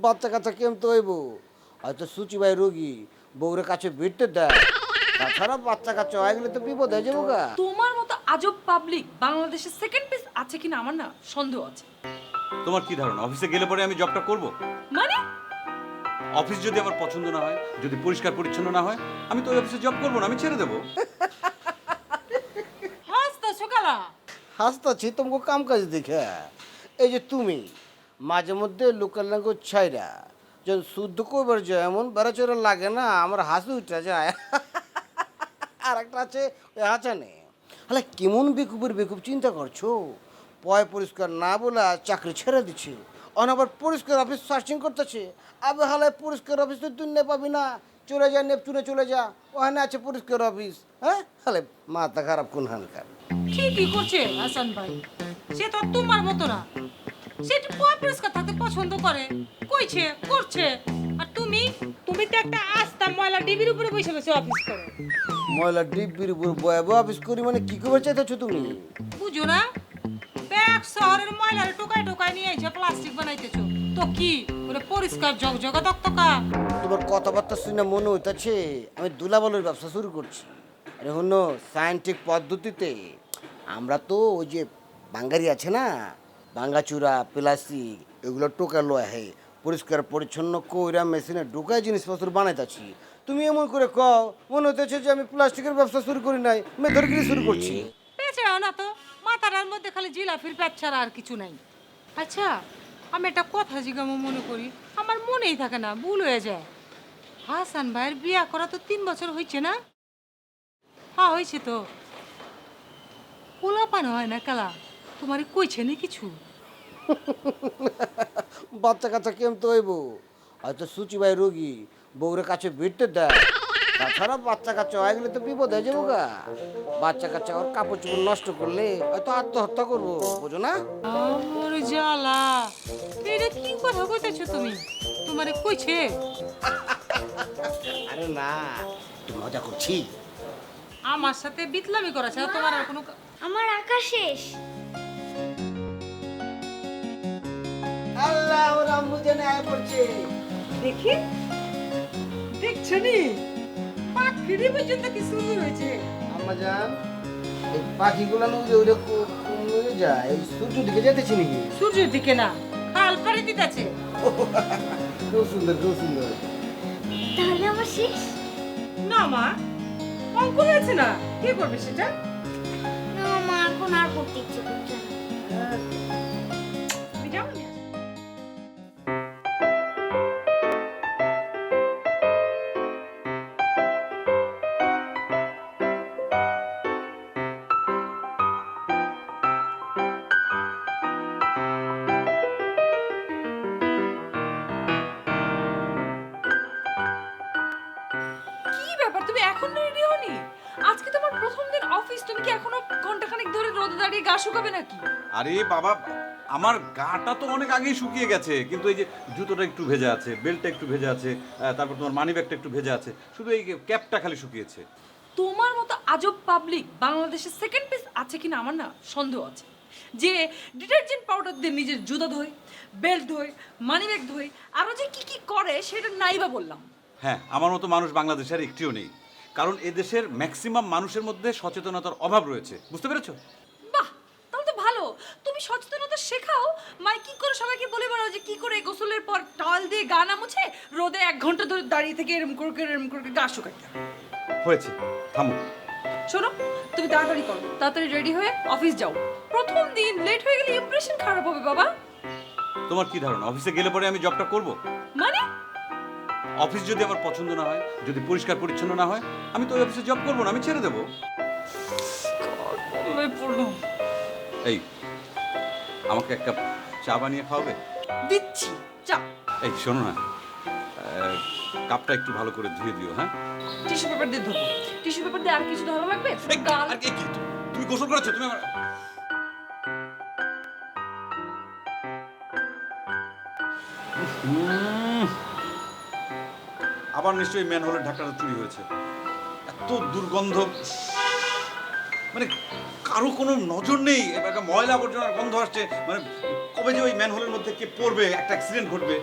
বাচ্চা কাচ্চা কেমতে হইব? হয়তো সুচিবাই রোগী বউরের কাছে ভিড়তে দেয়। তাছাড়া বাচ্চা কাচ্চা হয়ে গেলে তো বিপদ হয়ে যাবো গা। তোমার মতো আজব পাবলিক বাংলাদেশের সেকেন্ড পেজ আছে কিনা আমার না সন্দেহ আছে। তোমার কি ধারণা অফিসে গেলে পরে আমি জবটা করব? মানে অফিস যদি আমার পছন্দ না হয়, যদি পরিষ্কার পরিচ্ছন্ন না হয়, আমি তো ওই অফিসে জব করবো না, আমি ছেড়ে দেবো। হাসতা সকালা হাসতাছি তোমাকে কাম কাজ দেখে। এই যে তুমি মাঝে মধ্যে লোকাল ল্যাঙ্গুয়েজ ছাইরা যখন শুদ্ধ করবার যায় এমন বেড়াচোরা লাগে না, আমার হাসি উঠে যায়। আর একটা আছে ওই হাঁচানে। হলে কেমন বেকুবের বেকুব চিন্তা করছো? পয় পরিষ্কার না বলে চাকরি ছেড়ে দিচ্ছে, অনাবার পরিষ্কার অফিস সার্চিং করতেছে। আবে হালায় পরিষ্কার অফিস তো তুই পাবি না, চলে যা নেপচুনে চলে যা, ওখানে আছে পরিষ্কার অফিস। হ্যাঁ হালে মাথা খারাপ কোন হানকার। ঠিকই করছে হাসান ভাই, সে তো আর তোমার মতো না। সে একটু পরিষ্কার থাকতে পছন্দ করে, কইছে করছে। আর তুমি তুমি তো একটা আস্তা ময়লা ডিবির উপরে বসে বসে অফিস করো। ময়লা ডিব্বির উপর বয়াবো অফিস করি মানে কি খবর চাইতেছো তুমি? বুঝো না, ব্যাগ শহরের ময়লার টোকায় টোকায় নিয়ে এসে প্লাস্টিক বানাইতেছো। তো কি ওরে পরিষ্কার জগজগা তকতকা? তোমার কথাবার্তা শুনে মনে হইতেছে আমি দুলাবলের ব্যবসা শুরু করছি। আরে হন্য সায়েন্টিফিক পদ্ধতিতে আমরা তো ওই যে বাঙ্গারি আছে না, ভাঙ্গাচুরা প্লাস্টিক এগুলো টোকা লয় হে পরিষ্কার পরিচ্ছন্ন কইরা মেশিনে ঢুকায় জিনিসপত্র বানাইতেছি। তুমি এমন করে কও মনে হইতেছে যে আমি প্লাস্টিকের ব্যবসা শুরু করি নাই, মেথরগিরি শুরু করছি। পেছাও না তো, মাথার মধ্যে খালি জিলাফির পেট ছাড়া আর কিছু নাই। আচ্ছা, আমি একটা কথা জিজ্ঞাসা মনে করি, আমার মনেই থাকে না, ভুল হয়ে যায়। হাসান ভাইয়ের বিয়া করা তো 3 বছর হয়েছে না? হ্যাঁ হয়েছে তো। পোলাপান হয় না কালা, তোমারে কইছে নি কিছু? বাচ্চা কাচ্চা কেমতে হইব? হয়তো সুচিবাই রোগী বউরের কাছে ভিড়তে দেয়। তাছাড়া বাচ্চা কাচ্চা হয়ে গেলে তো বিপদ হয়ে যাবো গা। বাচ্চা কাচ্চা ওর কাপড় চোপড় নষ্ট করলে হয়তো আত্মহত্যা করবো, বোঝো না? আমার জ্বালা, এটা কি কথা কইতেছো তুমি? তোমারে কইছে? আরে না, একটু মজা করছি। আমার সাথে বিতলামি করা ছাড়া তোমার আর কোনো আমার আঁকা শেষ। আল্লাহ ওর আম্মু জেনে আয় পড়ছে। দেখি, দেখছো নি পাখিরি পর্যন্ত কি সুন্দর হয়েছে। আম্মা জান, এই পাখিগুলো যে ওইটা কমে যায়, এই সূর্য দিকে যেতেছি নাকি? সূর্যের দিকে না, খাল পাড়ি দিতেছে। খুব সুন্দর খুব সুন্দর। তাহলে আমার শেষ? না মা, অঙ্ক হয়েছে না, কি করবে সেটা? না মা, এখন আর করতে ইচ্ছে করছে না। তুমি যাও না। কি ব্যাপার, তুমি এখন রেডি হওনি? আজকে তোমার প্রথম দিন অফিস, তুমি কি এখনো ঘন্টাখানেক ধরে রোদে দাঁড়িয়ে গা শুকাবে নাকি? আরে বাবা, আমার গাটা তো অনেক আগেই শুকিয়ে গেছে, কিন্তু এই যে জুতোটা একটু ভেজা আছে, বেল্টটা একটু ভেজা আছে, তারপর তোমার মানি ব্যাগটা একটু ভেজা আছে, শুধু এই ক্যাপটা খালি শুকিয়েছে। তোমার মতো আজব পাবলিক বাংলাদেশের সেকেন্ড পেজ আছে কিনা আমার না সন্দেহ আছে। যে ডিটারজেন্ট পাউডার দিয়ে নিজের জুতা ধোয়, বেল্ট ধোয়, মানি ব্যাগ ধোয়, আরো যে কি কি করে সেটা নাইবা বললাম। হ্যাঁ, আমার মতো মানুষ বাংলাদেশের একটিও নেই, কারণ এদেশের ম্যাক্সিমাম মানুষের মধ্যে সচেতনতার অভাব রয়েছে, বুঝতে পেরেছো? বাহ, তাহলে তো ভালো। তুমি সচেতনতা শেখাও, মাইকিং করে সবাইকে বলে বেড়াও যে কি করে গোসলের পর টাওয়াল দিয়ে গা না মুছে রোদে 1 ঘন্টা ধরে দাঁড়িয়ে থেকে এরম করে গা শুকাইতে হয়। হয়েছে, থামো। শোনো, তুমি তাড়াতাড়ি করো, তাড়াতাড়ি রেডি হয়ে অফিস যাও। প্রথম দিন লেট হয়ে গেলে ইমপ্রেশন খারাপ হবে বাবা। তোমার কি ধারণা অফিসে গেলে পরে আমি জবটা করব? মানে অফিস যদি আমার পছন্দ না হয়, যদি পরিষ্কার পরিচ্ছন্ন না হয়, আমি তো ওই অফিসে জব করবো না, আমি ছেড়ে দেবো। কবে পড়লো? এই, আমাকে এক কাপ চা বানিয়ে খাওয়াবে? দিচ্ছি চা। এই শোনো না, কাপটা একটু ভালো করে ধুয়ে দিও। হ্যাঁ, টিস্যু পেপার দিয়ে ধরবো। টিস্যু পেপার দিয়ে আর কিছু ধরা লাগবে? এই, গাল। আর কি তুমি গোসল করেছো? তুমি আমার আবার নিশ্চয়ই ম্যান হোলের ঢাকনাটা চুরি হয়েছে। এত দুর্গন্ধ, মানে কারো কোনো নজর নেই, একটা ময়লা আবর্জনার গন্ধ আসছে, মানে কবে যে ওই ম্যান হোলের মধ্যে কে পড়বে, একটা অ্যাক্সিডেন্ট ঘটবে।